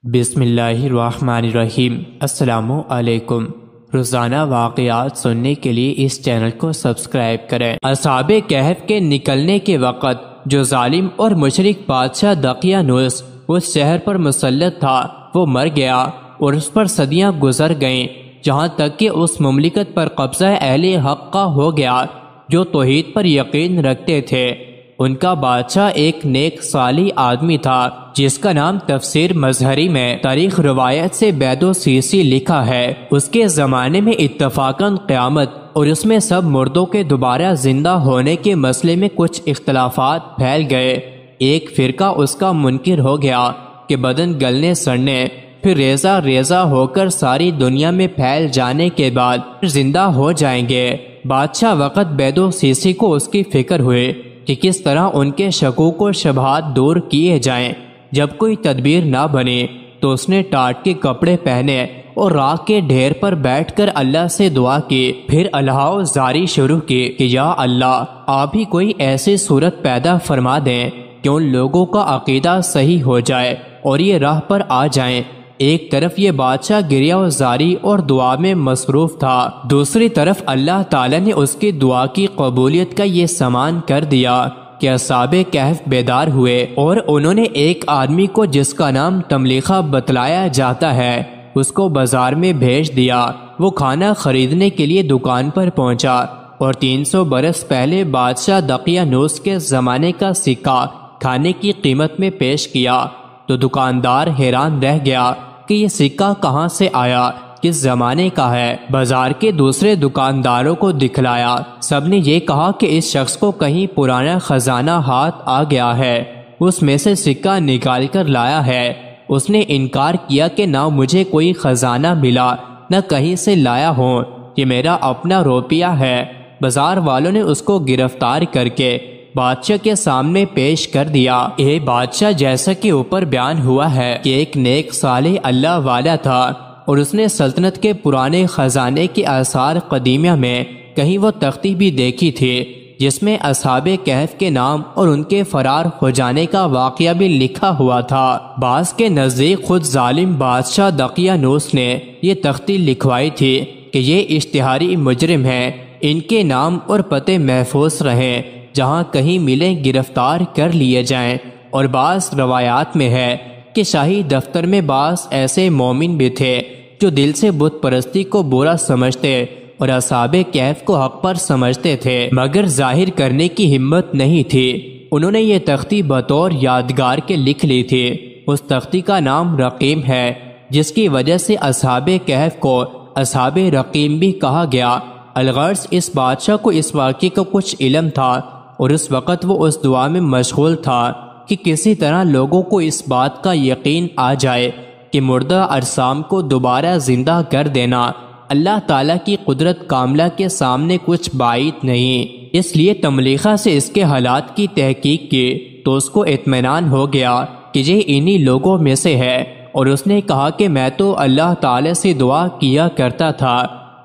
بسم اللہ الرحمن الرحیم۔ السلام علیکم۔ روزانہ واقعات سننے کے لیے اس چینل کو سبسکرائب کریں۔ اصحاب کہف کے نکلنے کے وقت جو ظالم اور مشرک بادشاہ دقیانوس اس شہر پر مسلط تھا وہ مر گیا اور اس پر صدیاں گزر گئیں، جہاں تک کہ اس مملکت پر قبضہ اہل حق کا ہو گیا جو توحید پر یقین رکھتے تھے۔ ان کا بادشاہ ایک نیک صالح آدمی تھا جس کا نام تفسیر مظہری میں تاریخ روایت سے بید و سیسی لکھا ہے۔ اس کے زمانے میں اتفاقاً قیامت اور اس میں سب مردوں کے دوبارہ زندہ ہونے کے مسئلے میں کچھ اختلافات پھیل گئے۔ ایک فرقہ اس کا منکر ہو گیا کہ بدن گلنے سڑنے پھر ریزہ ریزہ ہو کر ساری دنیا میں پھیل جانے کے بعد زندہ ہو جائیں گے۔ بادشاہ وقت بید و سیسی کو اس کی فکر ہوئی کہ کس طرح ان کے شکوک و شبہات دور کیے جائیں۔ جب کوئی تدبیر نہ بنے تو اس نے ٹاٹ کے کپڑے پہنے اور راکھ کے ڈھیر پر بیٹھ کر اللہ سے دعا کی، پھر الہو زاری شروع کی کہ یا اللہ، آپ ہی کوئی ایسی صورت پیدا فرما دیں کہ ان لوگوں کا عقیدہ صحیح ہو جائے اور یہ راہ پر آ جائیں۔ ایک طرف یہ بادشاہ گریہ و زاری اور دعا میں مصروف تھا، دوسری طرف اللہ تعالیٰ نے اس کی دعا کی قبولیت کا یہ سامان کر دیا کہ اصحاب کہف بیدار ہوئے اور انہوں نے ایک آدمی کو جس کا نام تملیخہ بتلایا جاتا ہے اس کو بازار میں بھیج دیا۔ وہ کھانا خریدنے کے لیے دکان پر پہنچا اور 300 برس پہلے بادشاہ دقیانوس کے زمانے کا سکہ کھانے کی قیمت میں پیش کیا تو دکاندار حیران رہ گیا کہ یہ سکہ کہاں سے آیا، کس زمانے کا ہے۔ بازار کے دوسرے دکانداروں کو دکھلایا، سب نے یہ کہا کہ اس شخص کو کہیں پرانا خزانہ ہاتھ آ گیا ہے، اس میں سے سکہ نکال کر لایا ہے۔ اس نے انکار کیا کہ نہ مجھے کوئی خزانہ ملا نہ کہیں سے لایا ہوں، یہ میرا اپنا روپیہ ہے۔ بازار والوں نے اس کو گرفتار کر کے بادشاہ کے سامنے پیش کر دیا۔ اے بادشاہ، جیسا کہ اوپر بیان ہوا ہے کہ ایک نیک صالح اللہ والا تھا اور اس نے سلطنت کے پرانے خزانے کے آثار قدیمہ میں کہیں وہ تختی بھی دیکھی تھی جس میں اصحاب کہف کے نام اور ان کے فرار ہو جانے کا واقعہ بھی لکھا ہوا تھا۔ بعض کے نزدیک خود ظالم بادشاہ دقیانوس نے یہ تختی لکھوائی تھی کہ یہ اشتہاری مجرم ہیں، ان کے نام اور پتے محفوظ رہیں، جہاں کہیں ملیں گرفتار کر لیے جائیں۔ اور بعض روایات میں ہے کہ شاہی دفتر میں بعض ایسے مومن بھی تھے جو دل سے بت پرستی کو برا سمجھتے اور اصحاب کہف کو حق پر سمجھتے تھے مگر ظاہر کرنے کی ہمت نہیں تھی۔ انہوں نے یہ تختی بطور یادگار کے لکھ لی تھی۔ اس تختی کا نام رقیم ہے، جس کی وجہ سے اصحاب کہف کو اصحاب رقیم بھی کہا گیا۔ الغرض اس بادشاہ کو اس واقعے کا کچھ علم تھا اور اس وقت وہ اس دعا میں مشغول تھا کہ کسی طرح لوگوں کو اس بات کا یقین آ جائے کہ مردہ اجسام کو دوبارہ زندہ کر دینا اللہ تعالیٰ کی قدرت کاملہ کے سامنے کچھ بعید نہیں۔ اس لیے تملیخہ سے اس کے حالات کی تحقیق کی تو اس کو اطمینان ہو گیا کہ یہ انہی لوگوں میں سے ہے، اور اس نے کہا کہ میں تو اللہ تعالیٰ سے دعا کیا کرتا تھا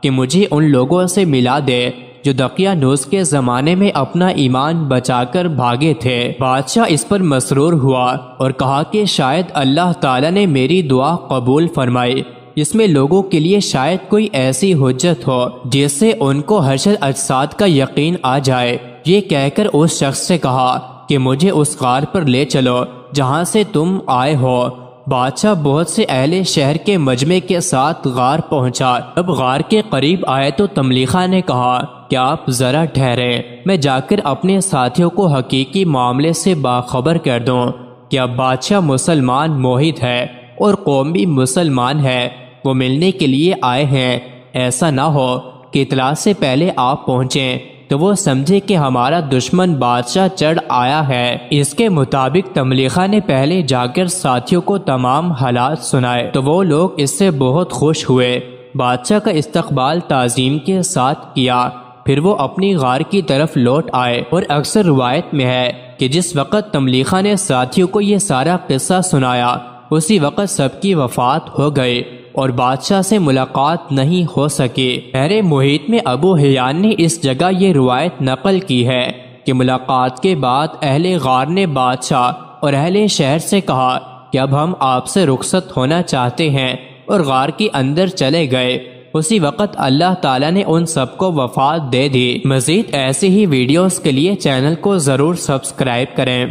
کہ مجھے ان لوگوں سے ملا دے جو دقیانوس کے زمانے میں اپنا ایمان بچا کر بھاگے تھے۔ بادشاہ اس پر مسرور ہوا اور کہا کہ شاید اللہ تعالیٰ نے میری دعا قبول فرمائی، اس میں لوگوں کے لیے شاید کوئی ایسی حجت ہو جس سے ان کو حشر اجساد کا یقین آ جائے۔ یہ کہہ کر اس شخص سے کہا کہ مجھے اس غار پر لے چلو جہاں سے تم آئے ہو۔ بادشاہ بہت سے اہل شہر کے مجمع کے ساتھ غار پہنچا۔ جب غار کے قریب آئے تو تملیخہ نے کہا کہ آپ ذرا ٹھہریں، میں جا کر اپنے ساتھیوں کو حقیقی معاملے سے باخبر کر دوں کہ اب بادشاہ مسلمان موحد ہے اور قوم بھی مسلمان ہے، وہ ملنے کے لیے آئے ہیں۔ ایسا نہ ہو کہ اطلاع سے پہلے آپ پہنچیں تو وہ سمجھے کہ ہمارا دشمن بادشاہ چڑھ آیا ہے۔ اس کے مطابق تملیخہ نے پہلے جا کر ساتھیوں کو تمام حالات سنائے تو وہ لوگ اس سے بہت خوش ہوئے، بادشاہ کا استقبال تعظیم کے ساتھ کیا۔ پھر وہ اپنی غار کی طرف لوٹ آئے، اور اکثر روایت میں ہے کہ جس وقت تملیخہ نے ساتھیوں کو یہ سارا قصہ سنایا اسی وقت سب کی وفات ہو گئی اور بادشاہ سے ملاقات نہیں ہو سکی۔ میرے محیط میں ابو حیان نے اس جگہ یہ روایت نقل کی ہے کہ ملاقات کے بعد اہل غار نے بادشاہ اور اہل شہر سے کہا کہ اب ہم آپ سے رخصت ہونا چاہتے ہیں، اور غار کے اندر چلے گئے۔ اسی وقت اللہ تعالیٰ نے ان سب کو وفات دے دی۔ مزید ایسی ہی ویڈیوز کے لیے چینل کو ضرور سبسکرائب کریں۔